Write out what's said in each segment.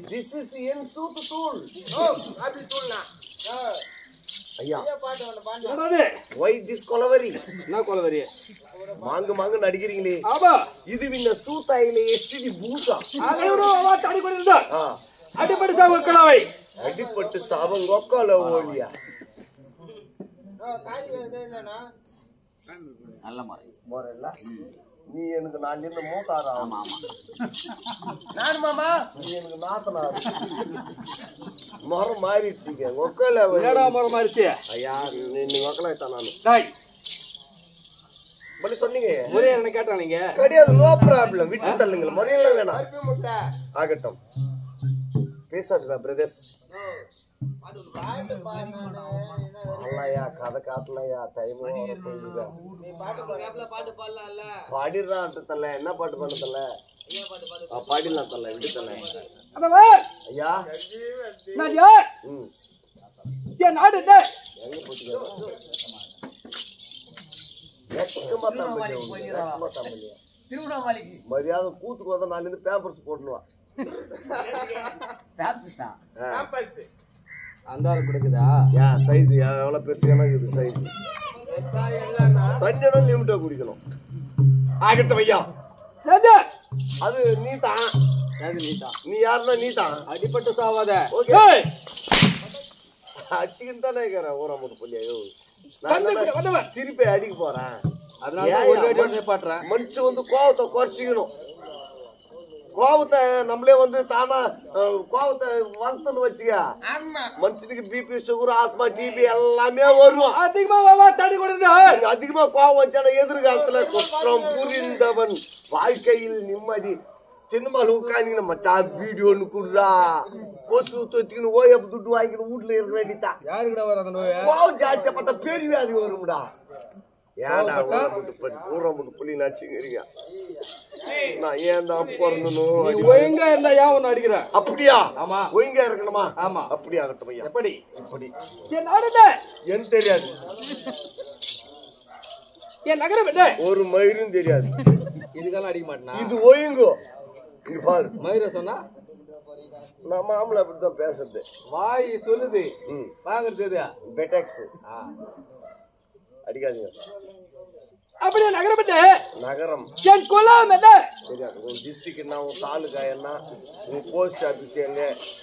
This is in suit tool. No, happy tool na. ஐயா why this Kolaveri என்ன கொலவரி மாங்கு நடிக்கிறீங்களே ஆமா இது வின்ன சூத்தாயிலே எஸ்டி பூசா அதோட தடி கொண்டிருந்தா அடிபட்டு சாவ கொலவை அடிபட்டு சாவ கொக்கல ஓலியா நல்ல மாதிரி மொரல்ல நீ எனக்கு நான் நின்ன மூத்தாரா ஆமா ஆமா நான் மாமா நீ எனக்கு நாத்தனாரு மரம் மாறிடுச்சுங்க கொக்கல என்னடா மரம் மாறிச்சு ஐயா நீ கொக்கலாயிட்டா நான் டேய் பலி சொன்னீங்க ஒரே என்ன கேட்டா நீங்க கிடையாது நோ ப்ராப்ளம் விட்டு தள்ளுங்க மொரையில வேணாம் ஆகட்டும் பேசாதுடா பிரதர்ஸ் அல்லையா கதை காட்டலையா டைம் போயிடுதா பாடிடுறான் தல்ல என்ன பாட்டு பண்ண தல்ல பாடிடலாம் தல்ல விட்டு தல்ல ஐயா நான் யார் என் நாடு என்ன எங்க போச்சுங்க மரியாதை கூத்துக்கு வந்தா நான் இருந்து பேம்பர்ஸ் போட்டுனுவா அந்த கொடுக்குதா ஏன் சைஸ் எவ்வளவு பெருசு எனக்கு சைஸ் தண்ணியோட லிமிட்டா குடிக்கணும் ஆகட்டும் ஐயா அது நீ தான் நீ யாருன்னா நீ தான் அடிப்பட்டு சாவாத அடிச்சுக்கிட்டு தானே இருக்கிறேன் ஊரா முட்டு புள்ளியோ திருப்பி அடிக்க போறேன் அதனால மனுஷன் வந்து கோவத்தை குறைச்சிக்கணும் கோவத்தை நம்மளே வந்து தானா கோவத்தை வளர்த்தன்னு வச்சுக்க மனுஷனுக்கு பிபி சுகர் ஆஸ்மா டிபி எல்லாமே வரும் அதிகமா தடி கொடுங்க அதிகமா கோவம் வச்சான எதிர்காலத்துல குற்றம் புரிந்தவன் வாழ்க்கையில் நிம்மதி சின்னமால உட்காந்து மச்சான் வீடியோன்னு குடுறா கொசு தொத்திக்கணும் ஓயப்பு துட்டு வாங்கிக்கணும் வீட்டுல இருக்க வேண்டியதான் யாருக்கிட்ட வர அந்த நோய் கோவம் ஜாஸ்திப்பட்ட பெரிய வியாதி வரும்டா ஏடா ஊரை மட்டும் புள்ளி நடிச்சுக்கிறீங்க நான் ஏன் தான் பிறந்தனும் ஒழுங்கா இருந்தா ஏன் ஒண்ணு அடிக்கிற அப்படியா ஆமா ஒழுங்கா இருக்கணுமா ஆமா அப்படியா ஆகட்டும் ஐயா எப்படி இப்படி என் நாடு எனக்கு தெரியாது என் நகரம் என்ன ஒரு மயிரும் தெரியாது இதுக்கெல்லாம் அடிக்க மாட்டேனா இது ஒழுங்கோ இது பாரு மயிர சொன்னா நம்ம ஆம்பளை அப்படித்தான் பேசுறது வாய் சொல்லுது வாங்குறது பெட்டெக்ஸ் அடிக்காதீங்க அப்படியே நகரம் என்ன நகரம் என் குலம் என்ன தெரியாது உன் டிஸ்ட்ரிக்ட் என்ன உன் தாலுகா என்ன உன் போஸ்ட் ஆபீஸ் எங்க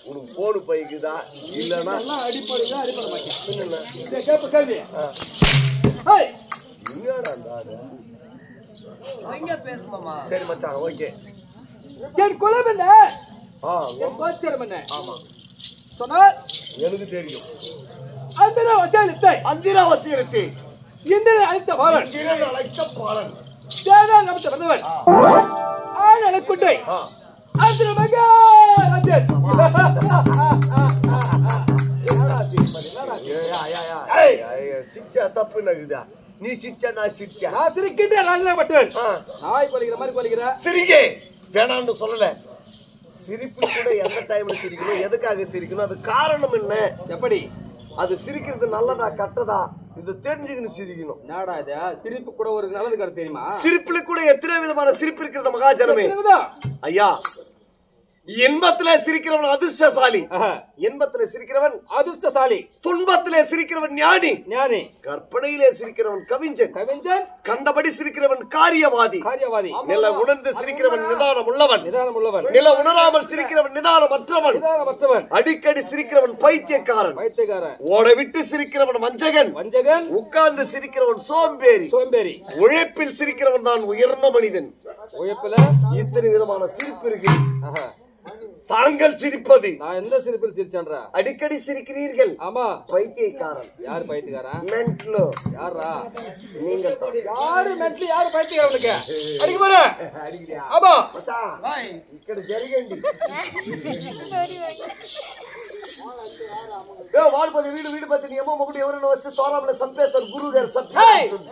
உனக்கு போடு பைக்குதா இல்லன்னா அடிப்படையா அடிப்படை என்ன கேப்ப கேள்வி என்னடா அந்த ஆடு பேசுமாமா சரி மச்சான் ஓகே என் குலம் என்ன என் கோச்சரம் என்ன ஆமா சொன்னா எனக்கு தெரியும் அந்திராவசியத்தை இந்திரன் அழைத்த பாலன் தேவன் நமத்த வந்தவன் ஆண் அழைக்குண்டை அர்ஜுன மகாராஜன் சிச்சா தப்பு நகுதா நீ சிச்சா நான் சிச்சா நான் சிரிக்கின்றேன் ராஜநாயகப்பட்டவன் நாய் கொலைக்கிற மாதிரி கொலைக்கிற சிரிங்க வேணான்னு சொல்லல சிரிப்பு கூட எந்த டைம்ல சிரிக்கணும் எதுக்காக சிரிக்கணும் அது காரணம் என்ன எப்படி அது சிரிக்கிறது நல்லதா கட்டதா இது தெரிஞ்சுக்கணும் சிரிக்கணும் நாடா இது சிரிப்பு கூட ஒரு நல்லது கருத்து தெரியுமா சிரிப்புல கூட எத்தனை விதமான சிரிப்பு இருக்கிறது மகாஜனமே ஐயா இன்பத்திலே சிரிக்கிறவன் அதிர்ஷ்டசாலி இன்பத்திலே சிரிக்கிறவன் அதிர்ஷ்டசாலி துன்பத்திலே சிரிக்கிறவன் ஞானி ஞானி கற்பனையிலே சிரிக்கிறவன் கவிஞன் கவிஞன் கண்டபடி சிரிக்கிறவன் காரியவாதி காரியவாதி நில உணர்ந்து சிரிக்கிறவன் நிதானம் உள்ளவன் நிதானம் உள்ளவன் நில உணராமல் சிரிக்கிறவன் நிதானமற்றவன் நிதானமற்றவன் அடிக்கடி சிரிக்கிறவன் பைத்தியக்காரன் பைத்தியக்காரன் ஓட விட்டு சிரிக்கிறவன் வஞ்சகன் வஞ்சகன் உட்கார்ந்து சிரிக்கிறவன் சோம்பேறி சோம்பேறி உழைப்பில் சிரிக்கிறவன் தான் உயர்ந்த மனிதன் உழைப்புல இத்தனை விதமான சிரிப்பு இருக்கு தாங்கள் சிரிப்பது நான் எந்த சிரிப்பில் சிரிச்சேன்றா அடிக்கடி சிரிக்கிறீர்கள் ஆமா பைத்தியக்காரன் யார் பைத்தியக்காரன் மென்ட்லோ யாரா நீங்கள் யாரு மென்ட்லி யாரு பைத்தியக்காரனுக்கு அடிக்க போற ஆமா ఇక్కడ జరిగండి వాడిపోతే వీడు పోతే నీ అమ్మ మొగుడు ఎవరైనా వస్తే తోరామని చంపేస్తారు గురువు గారు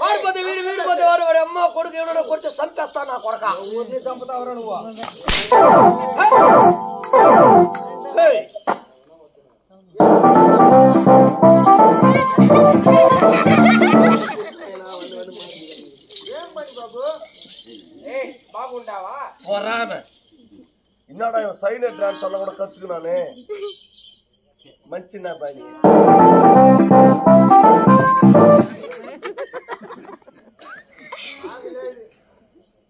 వాడిపోతే వీడు పోతే వాడు అమ్మ కొడుకు ఎవరైనా కొడితే చంపేస్తా నా కొడక ఊరిని చంపుతావరా నువ్వు బాగుంటావా என்னடா சைலண்ட் டான்ஸ் சொல்ல கூட கத்துக்குனானே మంచినా బాయి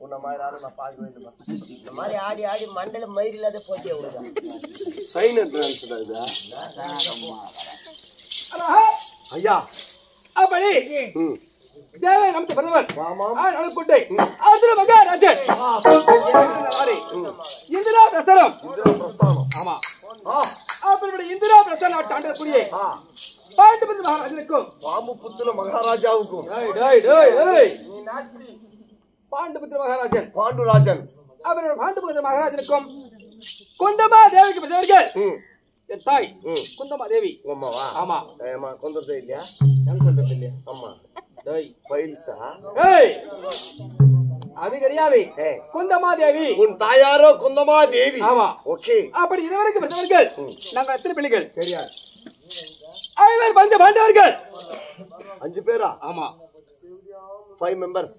உன்ன மாதிரி யாரும் நான் பார்க்க வேண்டுமா இந்த மாதிரி ஆடி ஆடி மண்டல மயிர் இல்லாத போச்சு எவ்வளவு சைலண்ட் டான்ஸ் ஐயா அப்படி தேவை நமக்கு பிரதமர் ஆமாம் அனுப்பிட்டு அர்ஜுன மகாராஜன் இந்திரா பிரஸ்தானம் ஆமா அப்படி இந்திரா பிரஸ்தானம் ஆண்டக்கூடிய பாண்டுபுத்திர மகாராஜனுக்கும் பாம்புபுத்திர மகாராஜாவுக்கும் பாண்டுபுத்திர மகாராஜன் பாண்டுராஜன் அவரோட பாண்டுபுத்திர மகாராஜனுக்கும் குந்தமா தேவிக்கு பிறந்தவர்கள் என் தாய் குந்தமா தேவி அம்மாவா ஆமா ஏமா கொந்தது இல்லையா எனக்கு சொல்றது இல்லையா அம்மா டேய் பைல்ஸா ஏய் அது கிடையாது குந்தமா தேவி உன் தாயாரோ குந்தமா தேவி ஆமா ஓகே அப்படி இதுவரைக்கும் பிறந்தவர்கள் நாங்கள் எத்தனை பிள்ளைகள் தெரியாது 5 பேர் பஞ்ச பாண்டவர்கள் 5 பேரா ஆமா 5 மெம்பர்ஸ்